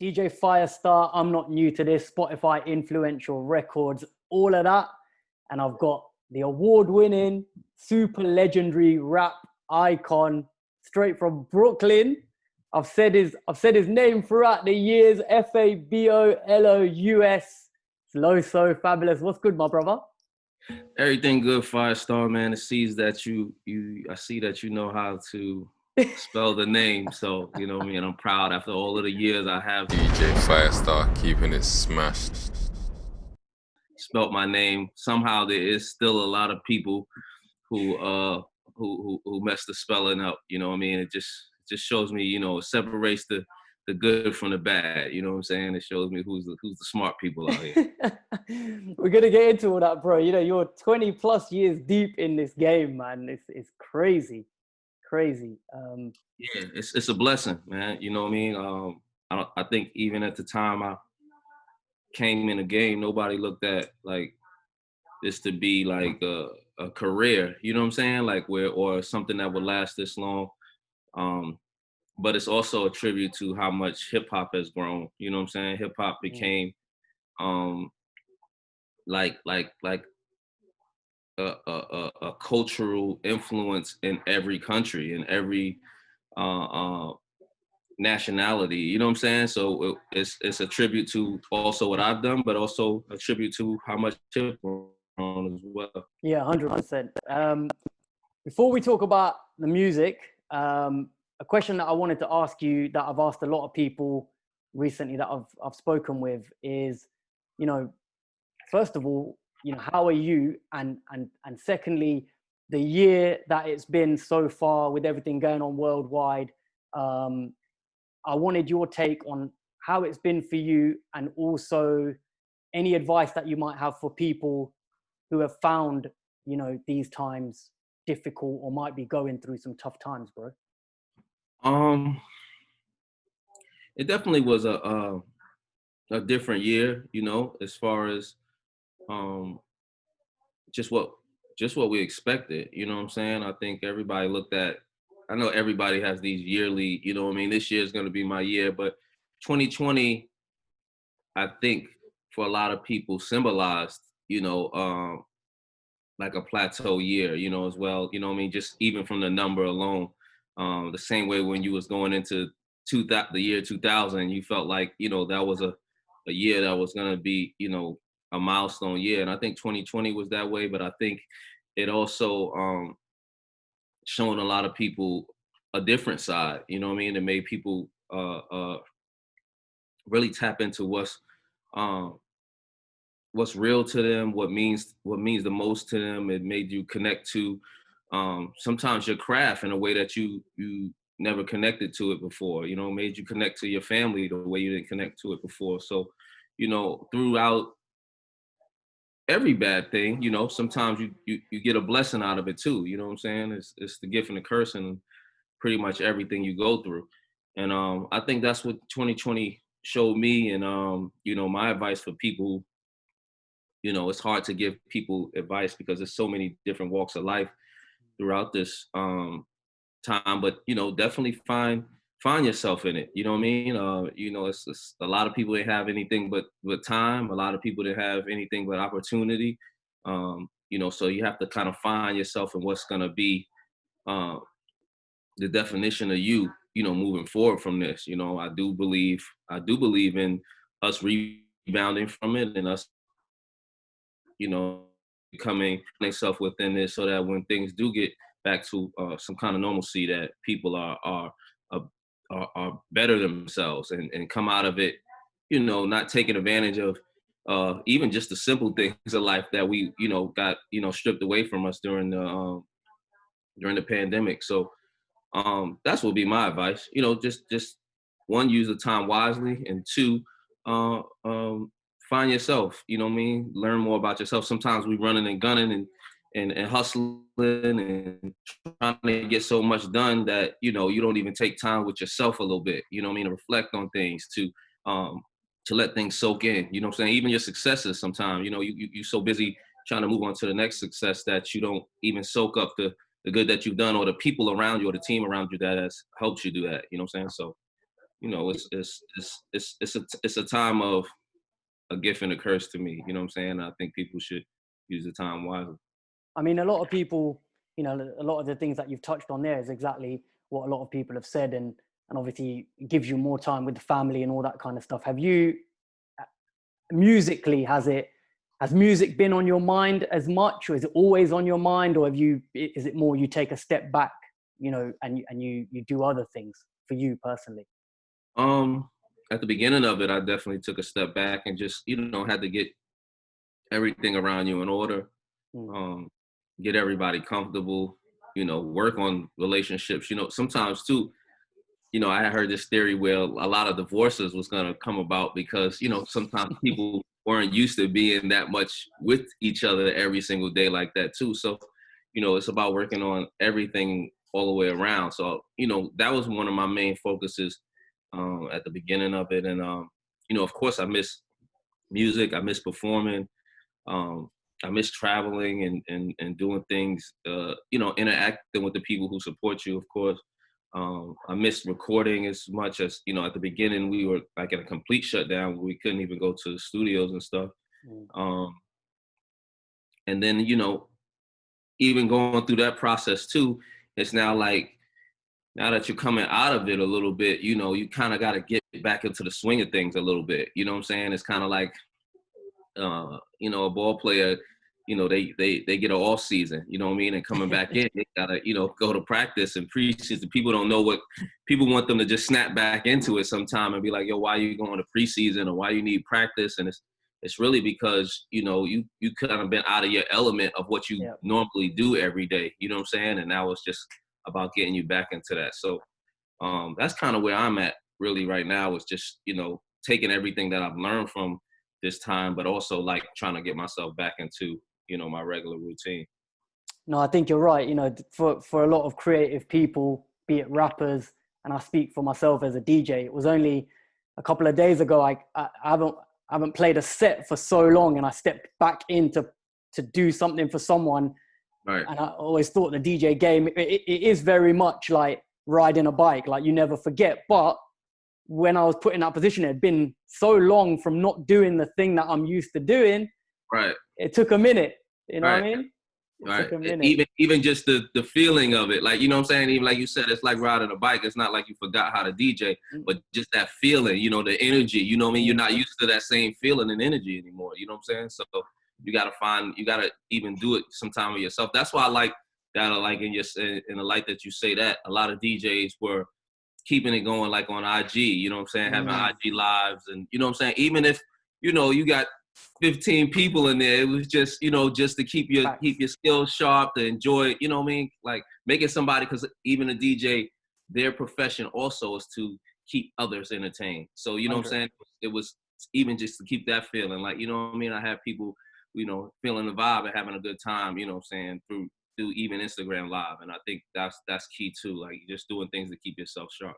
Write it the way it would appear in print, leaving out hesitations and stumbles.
DJ Firestarr, I'm not new to this, Spotify influential records, all of that. And I've got the award-winning, super legendary rap icon, straight from Brooklyn. I've said his name throughout the years, Fabolous. It's Loso, Fabolous. What's good, my brother? Everything good, Firestarr, man. It sees that I see that you know how to spell the name. So, you know what I mean? I'm proud after all of the years I have. DJ Firestarr keeping it smashed. Spelt my name. Somehow there is still a lot of people who mess the spelling up. You know what I mean? It just shows me, it separates the good from the bad. You know what I'm saying? It shows me who's the smart people out here. We're gonna get into all that, bro. You're 20 plus years deep in this game, man. It's crazy. Yeah, it's a blessing, man. You know what I mean? I think even at the time I came in the game, nobody looked at like this to be like a career. You know what I'm saying? Like or something that would last this long. But it's also a tribute to how much hip hop has grown. You know what I'm saying? Hip hop became like a cultural influence in every country, in every nationality. You know what I'm saying? So it's a tribute to also what I've done, but also a tribute to how much hip hop grown as well. Yeah, 100%. Before we talk about the music, a question that I wanted to ask you that I've asked a lot of people recently that I've spoken with is, first of all, how are you? And secondly, the year that it's been so far with everything going on worldwide, I wanted your take on how it's been for you, and also any advice that you might have for people who have found, these times difficult or might be going through some tough times, bro. It definitely was a different year, as far as just what we expected. You know what I'm saying? I think everybody I know everybody has these yearly, you know what I mean? This year is going to be my year, but 2020, I think for a lot of people symbolized, like a plateau year, as well. You know what I mean? Just even from the number alone. The same way when you was going into the year 2000, you felt like, that was a year that was going to be, a milestone year. And I think 2020 was that way, but I think it also shown a lot of people a different side, you know what I mean? It made people really tap into what's real to them, what means the most to them. It made you connect to sometimes your craft in a way that you never connected to it before. Made you connect to your family the way you didn't connect to it before. So, throughout every bad thing, sometimes you get a blessing out of it too. You know what I'm saying? It's the gift and the curse and pretty much everything you go through. And I think that's what 2020 showed me. And my advice for people, it's hard to give people advice because there's so many different walks of life throughout this time, but definitely find yourself in it. You know what I mean? It's a lot of people that have anything but time. A lot of people that have anything but opportunity. So you have to kind of find yourself in what's gonna be the definition of you. Moving forward from this. I do believe in us rebounding from it and us, becoming themselves within this, so that when things do get back to some kind of normalcy, that people are better themselves and come out of it, not taking advantage of even just the simple things of life that we, got, stripped away from us during the pandemic. So that's what would be my advice. Just one, use the time wisely, and two, find yourself. You know what I mean? Learn more about yourself. Sometimes we running and gunning and hustling and trying to get so much done that you don't even take time with yourself a little bit. You know what I mean? To reflect on things, to let things soak in. You know what I'm saying? Even your successes. Sometimes you're so busy trying to move on to the next success that you don't even soak up the good that you've done, or the people around you, or the team around you that has helped you do that. You know what I'm saying? So you know, it's a time of a gift and a curse to me. You know what I'm saying? I think people should use the time wisely. I mean, a lot of people, you know, a lot of the things that you've touched on there is exactly what a lot of people have said, and obviously it gives you more time with the family and all that kind of stuff. Have you, musically, has music been on your mind as much, or is it always on your mind, or is it more you take a step back, you know, and you do other things for you personally? At the beginning of it, I definitely took a step back and just, you know, had to get everything around you in order, get everybody comfortable, you know, work on relationships. You know, sometimes too, you know, I heard this theory where a lot of divorces was going to come about because, you know, sometimes people weren't used to being that much with each other every single day like that too. So, you know, it's about working on everything all the way around. So, you know, that was one of my main focuses at the beginning of it. And, you know, of course I miss music. I miss performing. I miss traveling and doing things, you know, interacting with the people who support you, of course. I missed recording as much as, you know, at the beginning we were like in a complete shutdown where we couldn't even go to the studios and stuff. And then, you know, even going through that process too, it's now like, now that you're coming out of it a little bit, you know, you kind of got to get back into the swing of things a little bit. You know what I'm saying? It's kind of like, you know, a ball player, you know, they get an off season, you know what I mean? And coming back in, they gotta, you know, go to practice and preseason. People don't know what, people want them to just snap back into it sometime and be like, yo, why are you going to preseason, or why you need practice? And it's really because, you know, you kind of been out of your element of what you normally do every day, you know what I'm saying? And now it's just about getting you back into that. So that's kind of where I'm at really right now, is just, you know, taking everything that I've learned from this time, but also like trying to get myself back into, you know, my regular routine. No, I think you're right. You know, for a lot of creative people, be it rappers, and I speak for myself as a DJ, it was only a couple of days ago I haven't played a set for so long, and I stepped back in to do something for someone. Right. And I always thought the DJ game, it is very much like riding a bike, like you never forget. But when I was put in that position, it had been so long from not doing the thing that I'm used to doing. Right. It took a minute, you know right. what I mean? Right. Even just the feeling of it, like, you know what I'm saying? Even like you said, it's like riding a bike. It's not like you forgot how to DJ, but just that feeling, you know, the energy, you know what I mean? You're not used to that same feeling and energy anymore. You know what I'm saying? So you got to even do it sometime with yourself. That's why I like that. Like in the light that you say that, a lot of DJs were keeping it going like on IG, you know what I'm saying? Having IG lives, and you know what I'm saying? Even if, you know, you got 15 people in there, it was just, you know, just to keep your skills sharp, to enjoy, you know what I mean? Like making somebody, because even a DJ, their profession also is to keep others entertained. So, you know what I'm saying? It was even just to keep that feeling, like, you know what I mean? I have people, you know, feeling the vibe and having a good time, you know what I'm saying, through even Instagram Live. And I think that's key too, like just doing things to keep yourself sharp.